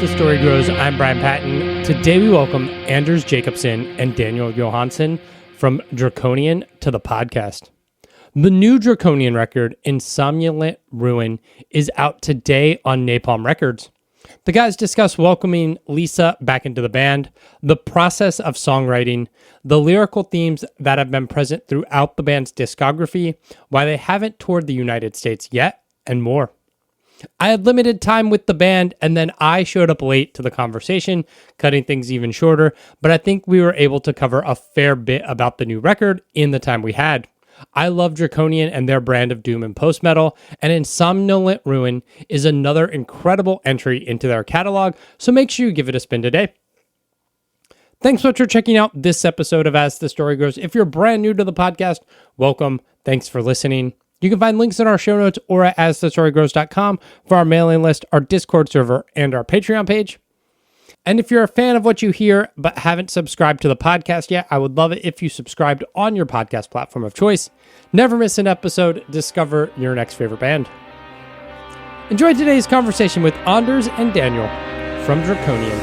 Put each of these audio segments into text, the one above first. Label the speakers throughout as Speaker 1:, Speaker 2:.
Speaker 1: the Story Grows, I'm Brian Patton. Today we welcome Anders Jacobsson and Daniel Johansson from Draconian to the podcast. The new Draconian record, Somnolent Ruin, is out today on Napalm Records. The guys discuss welcoming Lisa back into the band, the process of songwriting, the lyrical themes that have been present throughout the band's discography, why they haven't toured the United States yet, and more. I had limited time with the band, and then I showed up late to the conversation, cutting things even shorter, but I think we were able to cover a fair bit about the new record in the time we had. I love Draconian and their brand of doom and post-metal, and Somnolent Ruin is another incredible entry into their catalog, so make sure you give it a spin today. Thanks so much for checking out this episode of As the Story Grows. If you're brand new to the podcast, welcome. Thanks for listening. You can find links in our show notes or at asthestorygrows.com for our mailing list, our Discord server, and our Patreon page. And if you're a fan of what you hear but haven't subscribed to the podcast yet, I would love it if you subscribed on your podcast platform of choice. Never miss an episode. Discover your next favorite band. Enjoy today's conversation with Anders and Daniel from Draconian.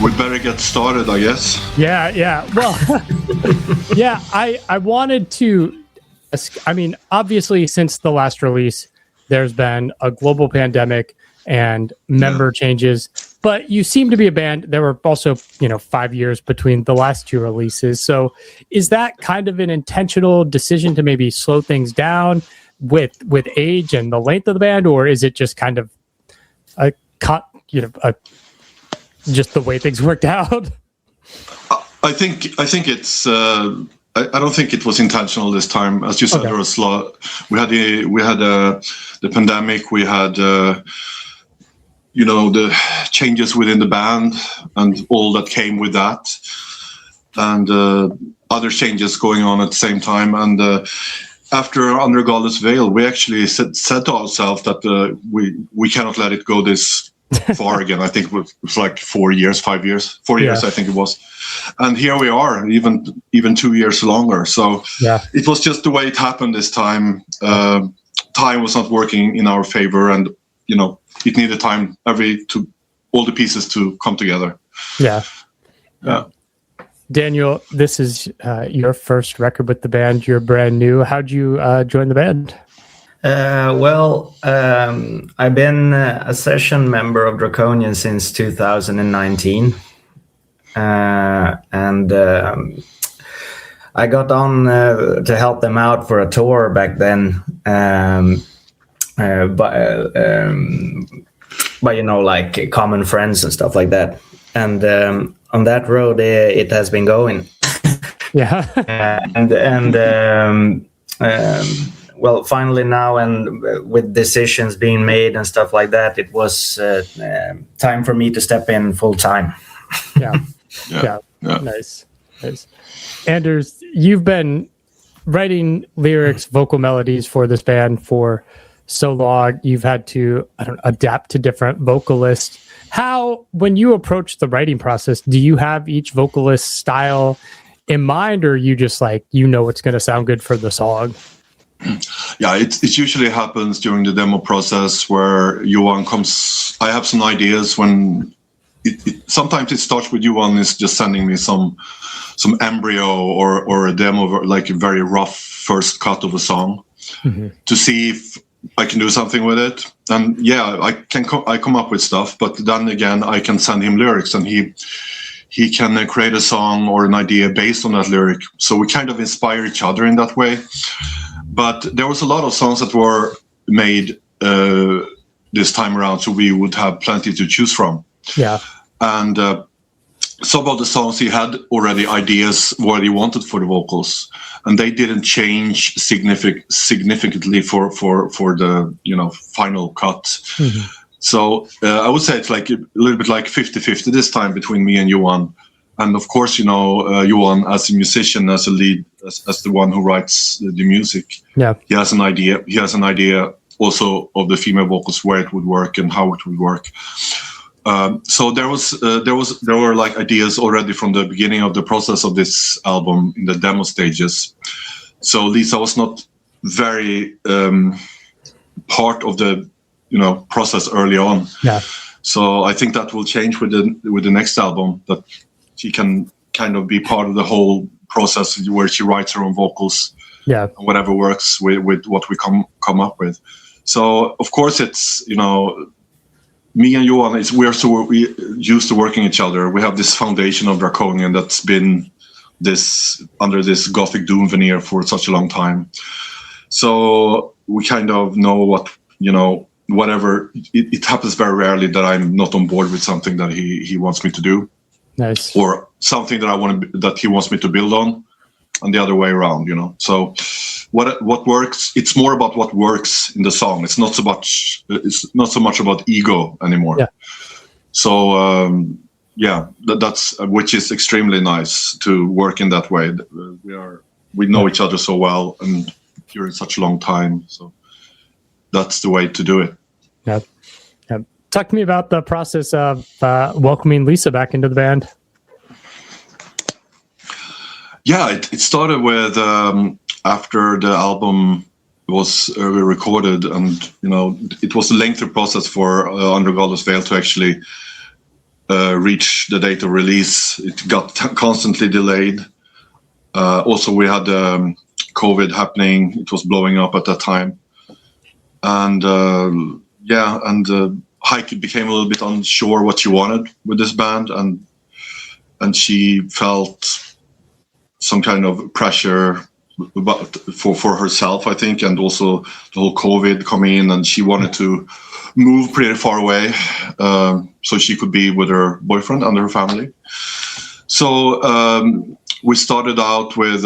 Speaker 2: We better get started, I guess.
Speaker 1: Yeah. Well, yeah, I wanted to, obviously since the last release, there's been a global pandemic and member changes, but you seem to be a band. There were also, 5 years between the last two releases. So is that kind of an intentional decision to maybe slow things down with age and the length of the band, or is it just kind of just the way things worked out?
Speaker 2: I think it's. I don't think it was intentional this time. As you said, there was we had the pandemic. We had the changes within the band and all that came with that, and other changes going on at the same time. And after Under Godless Veil, we actually said to ourselves that we cannot let it go this far again. I think it was like 4 years, 5 years, 4 years, I think it was. And here we are, even 2 years longer. So it was just the way it happened this time. Time was not working in our favor, and it needed time all the pieces to come together. Yeah.
Speaker 1: Daniel, this is your first record with the band. You're brand new. How'd you join the band?
Speaker 3: I've been a session member of Draconian since 2019. And I got on to help them out for a tour back then. But like common friends and stuff like that. And on that road, it has been going. Well, finally now, and with decisions being made and stuff like that, it was time for me to step in full time.
Speaker 1: Yeah. Nice. Anders, you've been writing lyrics, vocal melodies for this band for so long. You've had to adapt to different vocalists. How, when you approach the writing process, do you have each vocalist style in mind, or are you just like, what's going to sound good for the song?
Speaker 2: Yeah, it usually happens during the demo process where Johan comes. I have some ideas when sometimes it starts with Johan is just sending me some embryo or a demo, like a very rough first cut of a song, to see if I can do something with it. And I come up with stuff, but then again I can send him lyrics and he can create a song or an idea based on that lyric. So we kind of inspire each other in that way. But there was a lot of songs that were made this time around, so we would have plenty to choose from.
Speaker 1: Yeah.
Speaker 2: And some of the songs he had already ideas what he wanted for the vocals, and they didn't change significantly for the final cut. Mm-hmm. So I would say it's like a little bit like 50-50 this time between me and Johan. And of course, Johan, as a musician, as a lead, as the one who writes the music, he has an idea. He has an idea also of the female vocals, where it would work and how it would work. So there were like ideas already from the beginning of the process of this album in the demo stages. So Lisa was not very part of the process early on.
Speaker 1: Yeah.
Speaker 2: So I think that will change with the next album, that she can kind of be part of the whole process where she writes her own vocals.
Speaker 1: Yeah.
Speaker 2: And whatever works with what we come up with. So of course it's me and Johan, we used to working each other. We have this foundation of Draconian that's been under this gothic doom veneer for such a long time. So we kind of know what, whatever. It happens very rarely that I'm not on board with something that he wants me to do.
Speaker 1: Nice.
Speaker 2: Or something that he wants me to build on, and the other way around, So what works? It's more about what works in the song. It's not so much about ego anymore.
Speaker 1: Yeah.
Speaker 2: So that's which is extremely nice to work in that way. We know each other so well and during such a long time. So that's the way to do it.
Speaker 1: Yeah. Talk to me about the process of welcoming Lisa back into the band.
Speaker 2: Yeah, it started with after the album was recorded, and it was a lengthy process for Under Godless Veil to actually reach the date of release. It got constantly delayed. Also, we had COVID happening; it was blowing up at that time, and Heike became a little bit unsure what she wanted with this band, and she felt some kind of pressure for herself, I think, and also the whole COVID coming in, and she wanted to move pretty far away so she could be with her boyfriend and her family. So we started out with,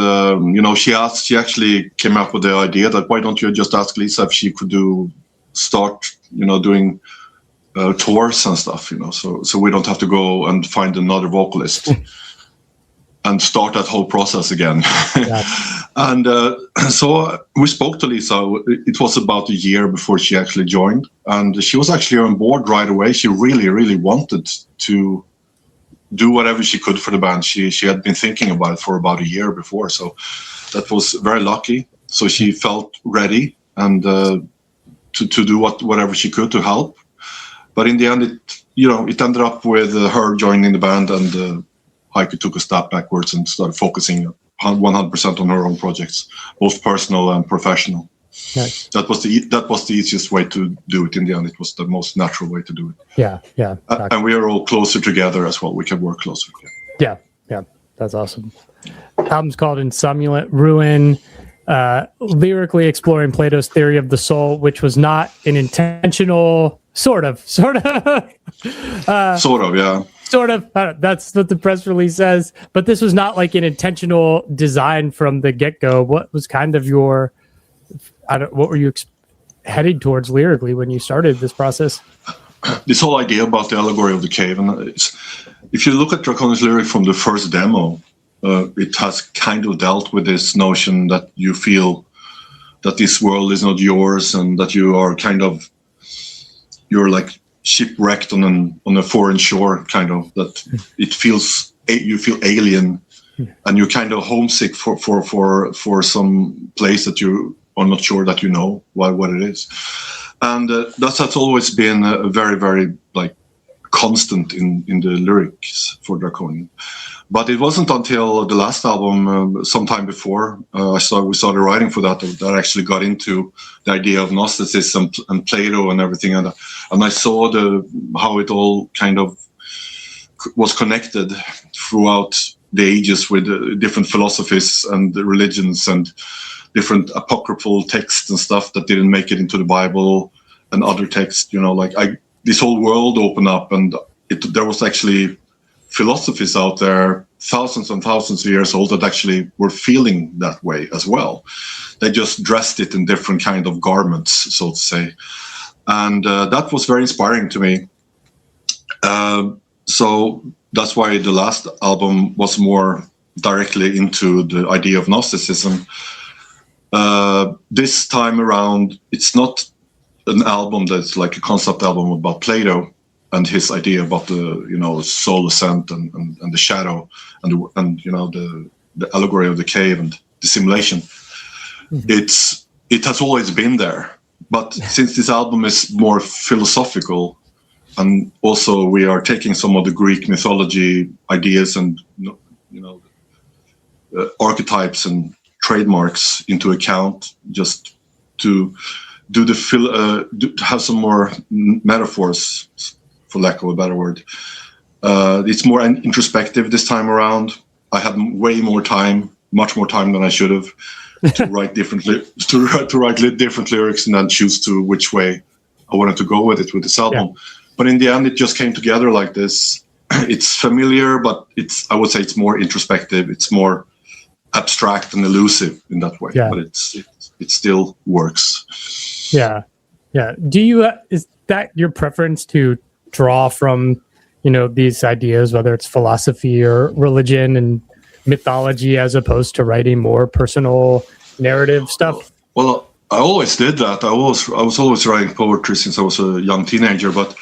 Speaker 2: she actually came up with the idea that why don't you just ask Lisa if she could start doing tours and stuff, so we don't have to go and find another vocalist. And start that whole process again. Yeah. And so we spoke to Lisa. It was about a year before she actually joined. And she was actually on board right away. She really, really wanted to do whatever she could for the band. She had been thinking about it for about a year before. So that was very lucky. So she felt ready and to do whatever she could to help. But in the end, it ended up with her joining the band, and Heike took a step backwards and started focusing 100% on her own projects, both personal and professional. Nice. That was the easiest way to do it. In the end, it was the most natural way to do it.
Speaker 1: Yeah. Exactly.
Speaker 2: And we are all closer together as well. We can work closer together.
Speaker 1: Yeah. That's awesome. Album's called Somnolent Ruin, lyrically exploring Plato's theory of the soul, which was not an intentional, sort of.
Speaker 2: Yeah.
Speaker 1: Sort of. That's what the press release says. But this was not like an intentional design from the get-go. What was kind of what were you heading towards lyrically when you started this process?
Speaker 2: This whole idea about the allegory of the cave, and if you look at Draconian's lyric from the first demo, it has kind of dealt with this notion that you feel that this world is not yours, and that you are you're like shipwrecked on a foreign shore, kind of, that you feel alien, and you're kind of homesick for some place that you are not sure that what it is. And that's always been a very, very constant in the lyrics for Draconian. But it wasn't until the last album, sometime before we started writing for that I actually got into the idea of Gnosticism and Plato and everything, and I saw how it all kind of was connected throughout the ages with different philosophies and religions and different apocryphal texts and stuff that didn't make it into the Bible and other texts. This whole world opened up, and there was actually philosophies out there, thousands and thousands of years old, that actually were feeling that way as well. They just dressed it in different kind of garments, so to say. And that was very inspiring to me. So that's why the last album was more directly into the idea of Gnosticism. This time around, it's not an album that's like a concept album about Plato and his idea about the soul ascent and the shadow and the allegory of the cave and the simulation. It has always been there, but since this album is more philosophical, and also we are taking some of the Greek mythology ideas and archetypes and trademarks into account, just to do have some more metaphors, for lack of a better word. It's more introspective this time around. I had much more time than I should have, to write differently, to write different lyrics and then choose to which way I wanted to go with this album. Yeah. But in the end, it just came together like this. It's familiar, but I would say it's more introspective. It's more abstract and elusive in that way. Yeah. But it still works.
Speaker 1: Yeah. Do you is that your preference to draw from these ideas, whether it's philosophy or religion and mythology, as opposed to writing more personal narrative stuff?
Speaker 2: Well, I always did that. I was always writing poetry since I was a young teenager. But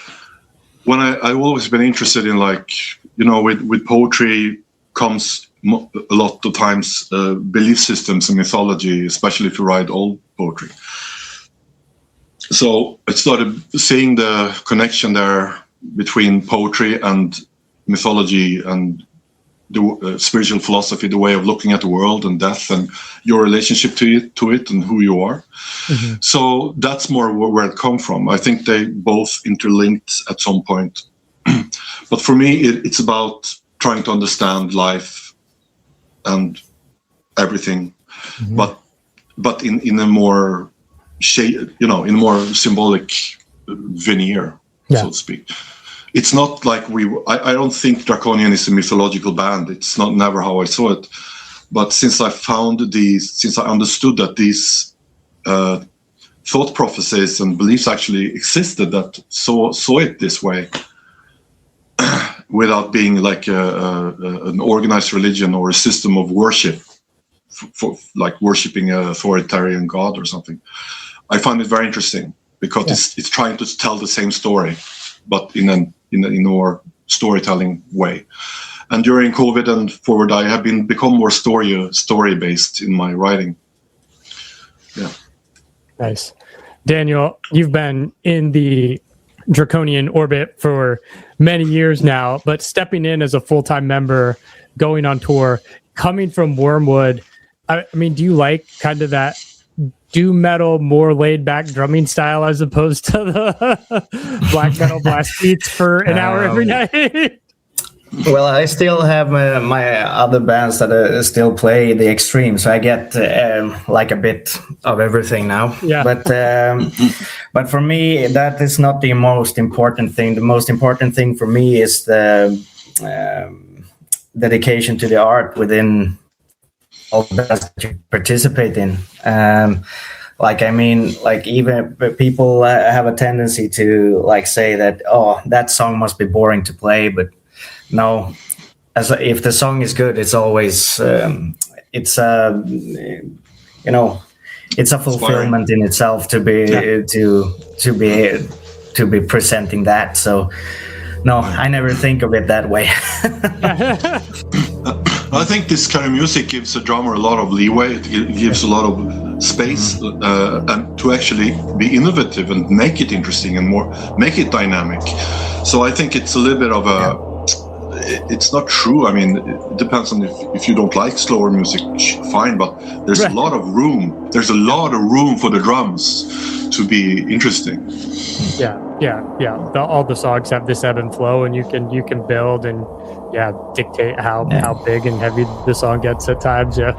Speaker 2: when I've always been interested in, with poetry comes a lot of times belief systems and mythology, especially if you write old poetry. So I started seeing the connection there between poetry and mythology and the spiritual philosophy, the way of looking at the world and death and your relationship to it and who you are. Mm-hmm. So that's more where it come from. I think they both interlinked at some point. But for me, it's about trying to understand life and everything, mm-hmm. but in a more in a more symbolic veneer, so to speak. It's not like I don't think Draconian is a mythological band. It's never how I saw it. But since I understood that these thought processes and beliefs actually existed that saw it this way, without being like an organized religion or a system of worship, for like worshiping an authoritarian god or something, I find it very interesting because it's trying to tell the same story, but in a more storytelling way. And during COVID and forward, I have become more story based in my writing. Yeah.
Speaker 1: Nice. Daniel, you've been in the Draconian orbit for many years now, but stepping in as a full-time member, going on tour, coming from Wormwood, I mean, do you like kind of that doom metal, more laid back drumming style as opposed to the black metal blast beats for an hour every night?
Speaker 3: Well, I still have my other bands that still play the extreme, so I get like a bit of everything now. Yeah. But for me, that is not the most important thing. The most important thing for me is the dedication to the art within all the bands that you participate in. Even people have a tendency to say that, that song must be boring to play, but no, if the song is good, it's always it's a fulfillment in itself to be presenting that. So no, I never think of it that way.
Speaker 2: I think this kind of music gives a drummer a lot of leeway. It gives a lot of space and to actually be innovative and make it interesting and make it dynamic. So I think it's a little bit of a. It's not true. I mean, it depends on if you don't like slower music, fine. But there's a lot of room. There's a lot of room for the drums to be interesting.
Speaker 1: Yeah. All the songs have this ebb and flow, and you can build and dictate how big and heavy the song gets at times. Yeah.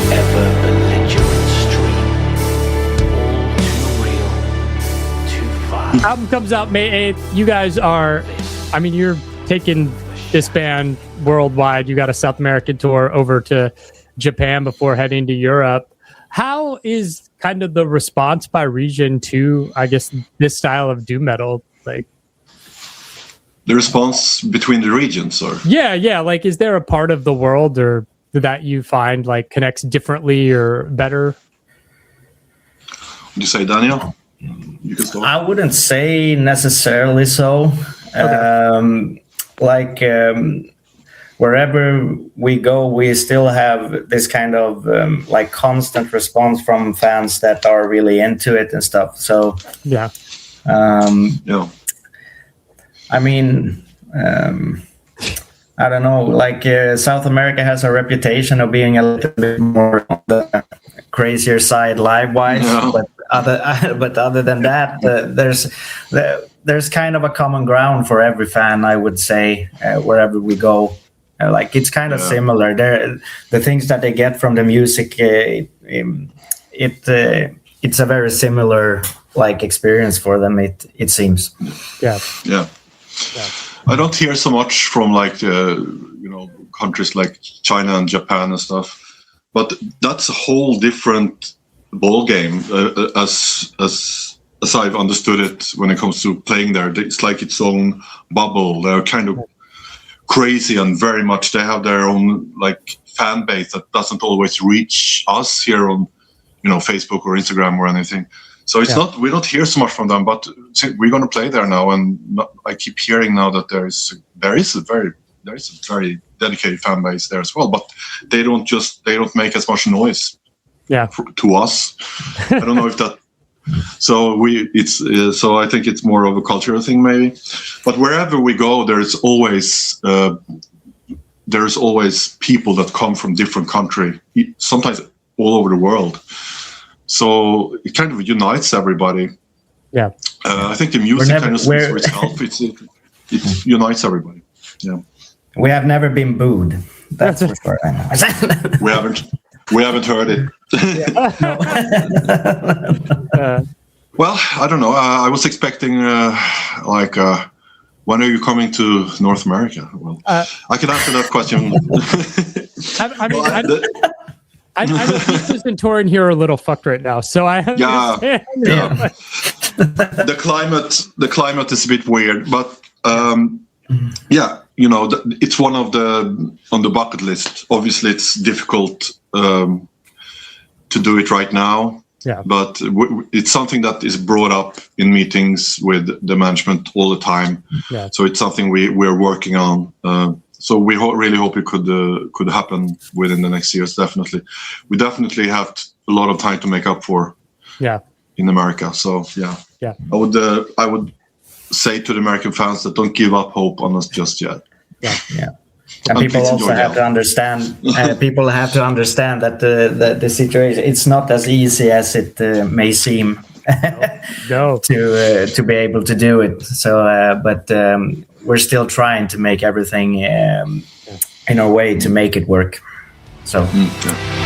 Speaker 4: Ever belligerent stream, all
Speaker 1: album comes out May 8th. You guys are, I mean, you're taking this band worldwide. You got a South American tour over to Japan before heading to Europe. How is kind of the response by region to, I guess, this style of doom metal? Like
Speaker 2: the response between the regions, or
Speaker 1: yeah. Like, is there a part of the world or that you find like connects differently or better?
Speaker 2: Would you say, Daniel? You can start.
Speaker 3: I wouldn't say necessarily so. Okay. Wherever we go, we still have this kind of like constant response from fans that are really into it and stuff. So
Speaker 1: yeah.
Speaker 3: I mean, I don't know. Like South America has a reputation of being a little bit more on the crazier side live-wise, but other than that, there's kind of a common ground for every fan, I would say, wherever we go. Like it's kind of similar. The things that they get from the music, it's a very similar like experience for them. It seems.
Speaker 2: Yeah. I don't hear so much from like countries like China and Japan and stuff, but that's a whole different ball game as I've understood it when it comes to playing there. It's like its own bubble. They're kind of crazy and very much they have their own like fan base that doesn't always reach us here on Facebook or Instagram or anything. So it's not, we don't hear so much from them, but we're going to play there now, and I keep hearing now that there is a very dedicated fan base there as well, but they don't make as much noise to us. I don't know if that. So I think it's more of a cultural thing maybe, but wherever we go, there's always people that come from different country, sometimes all over the world. So it kind of unites everybody.
Speaker 1: Yeah,
Speaker 2: I think the music kind of speaks for itself. It unites everybody. Yeah,
Speaker 3: we have never been booed. That's for sure. I know.
Speaker 2: We haven't heard it. Well, I don't know. I was expecting when are you coming to North America? Well, I can answer that question.
Speaker 1: I know Peter's been touring here a little fucked right now, so I understand.
Speaker 2: Yeah. The climate is a bit weird, but it's one of on the bucket list. Obviously, it's difficult to do it right now.
Speaker 1: Yeah.
Speaker 2: But it's something that is brought up in meetings with the management all the time.
Speaker 1: Yeah.
Speaker 2: So it's something we're working on. So we really hope it could happen within the next years. Definitely, we definitely have a lot of time to make up for.
Speaker 1: Yeah.
Speaker 2: In America, so yeah. I would say to the American fans that don't give up hope on us just yet.
Speaker 3: Yeah. And people also have to understand. People have to understand that the situation, it's not as easy as it may seem.
Speaker 1: No.
Speaker 3: To be able to do it. So, but we're still trying to make everything in a way to make it work. So.
Speaker 2: Yeah.